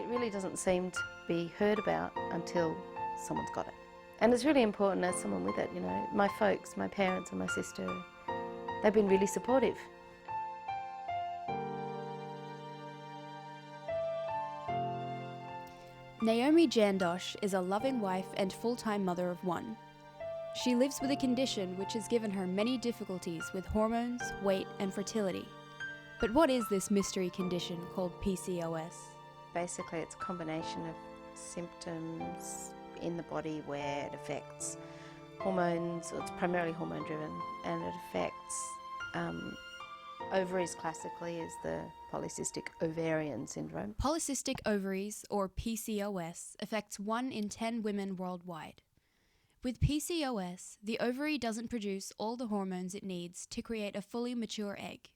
really doesn't seem to be heard about until someone's got it. And it's really important as someone with it, you know. My folks, my parents and my sister, they've been really supportive. Naomi Jandosh is a loving wife and full-time mother of one. She lives with a condition which has given her many difficulties with hormones, weight and fertility. But what is this mystery condition called PCOS? Basically, it's a combination of symptoms in the body where it affects hormones. It's primarily hormone driven, and it affects ovaries. Classically is the polycystic ovarian syndrome. Polycystic ovaries, or PCOS, affects 1 in 10 women worldwide. With PCOS, the ovary doesn't produce all the hormones it needs to create a fully mature egg.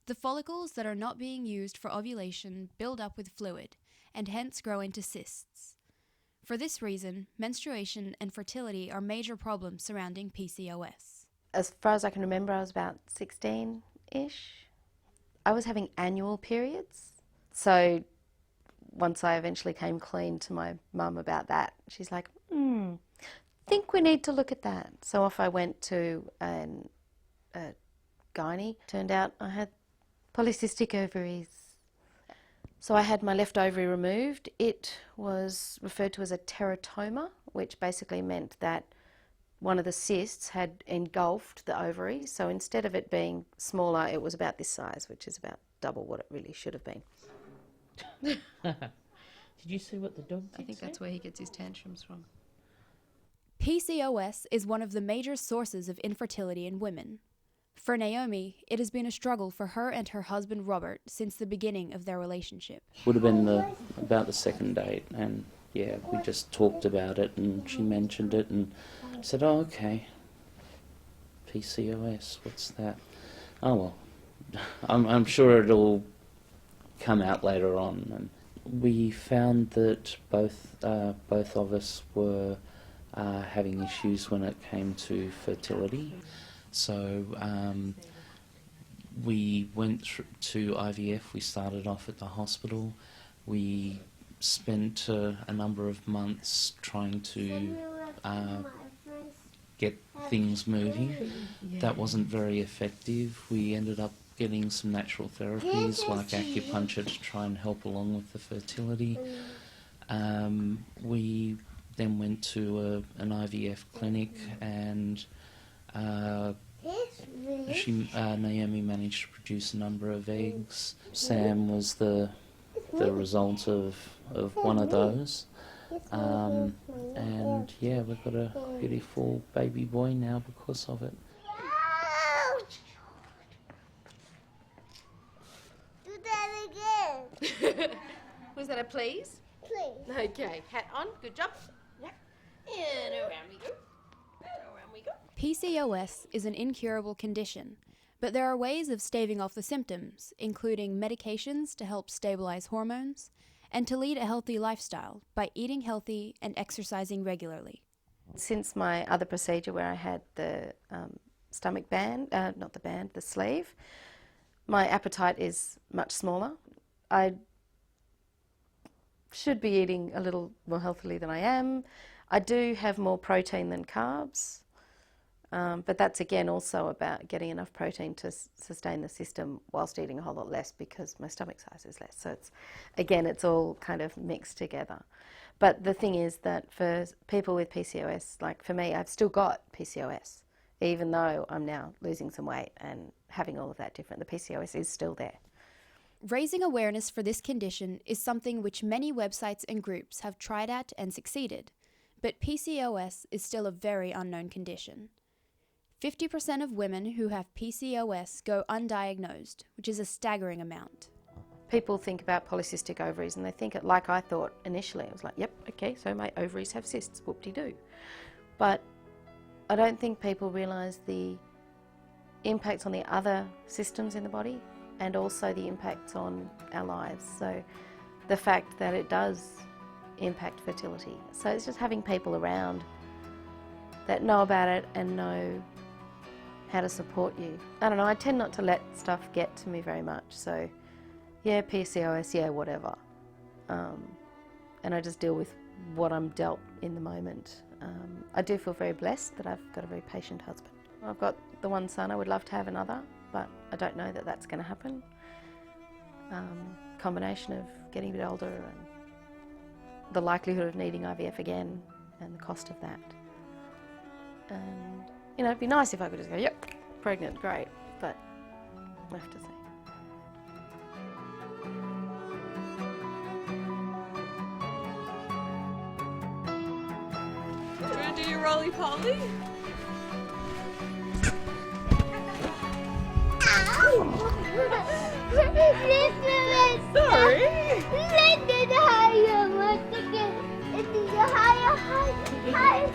The follicles that are not being used for ovulation build up with fluid and hence grow into cysts. For this reason, menstruation and fertility are major problems surrounding PCOS. As far as I can remember, I was about 16-ish. I was having annual periods. So once I eventually came clean to my mum about that, she's like, think we need to look at that. So off I went to a gynae. Turned out I had polycystic ovaries. So I had my left ovary removed. It was referred to as a teratoma, which basically meant that one of the cysts had engulfed the ovary. So instead of it being smaller, it was about this size, which is about double what it really should have been. Did you see what the dog did? I think that's where he gets his tantrums from. PCOS is one of the major sources of infertility in women. For Naomi, it has been a struggle for her and her husband Robert since the beginning of their relationship. Would have been about the second date, and yeah, we just talked about it, and she mentioned it, and I said, "Oh, okay. PCOS, what's that?" Oh well, I'm sure it'll come out later on. And we found that both of us were having issues when it came to fertility. So we went to IVF. We started off at the hospital. We spent a number of months trying to get things moving. That wasn't very effective. We ended up getting some natural therapies like acupuncture to try and help along with the fertility. We then went to an IVF clinic, and Naomi managed to produce a number of eggs. Sam was the result of one of those. And yeah, we've got a beautiful baby boy now because of it. Do that again. Was that a please? Please. Okay, hat on, good job. Yep. And around we go. Around we go. PCOS is an incurable condition, but there are ways of staving off the symptoms, including medications to help stabilize hormones, and to lead a healthy lifestyle by eating healthy and exercising regularly. Since my other procedure where I had the stomach band, not the band, the sleeve, my appetite is much smaller. I should be eating a little more healthily than I am. I do have more protein than carbs, but that's again also about getting enough protein to sustain the system whilst eating a whole lot less because my stomach size is less. So it's all kind of mixed together. But the thing is that for people with PCOS, like for me, I've still got PCOS, even though I'm now losing some weight and having all of that different. The PCOS is still there. Raising awareness for this condition is something which many websites and groups have tried at and succeeded, but PCOS is still a very unknown condition. 50% of women who have PCOS go undiagnosed, which is a staggering amount. People think about polycystic ovaries and they think it like I thought initially. I was like, yep, okay, so my ovaries have cysts, whoop-de-doo. But I don't think people realise the impacts on the other systems in the body and also the impacts on our lives. So the fact that it does impact fertility. So it's just having people around that know about it and know how to support you. I don't know, I tend not to let stuff get to me very much. So yeah, PCOS, yeah, whatever. and I just deal with what I'm dealt in the moment. I do feel very blessed that I've got a very patient husband. I've got the one son. I would love to have another, but I don't know that that's going to happen. Combination of getting a bit older and the likelihood of needing IVF again and the cost of that. And, you know, it'd be nice if I could just go, yep, pregnant, great, but we'll have to see. Do you want to do your roly-poly? Sorry. Higher.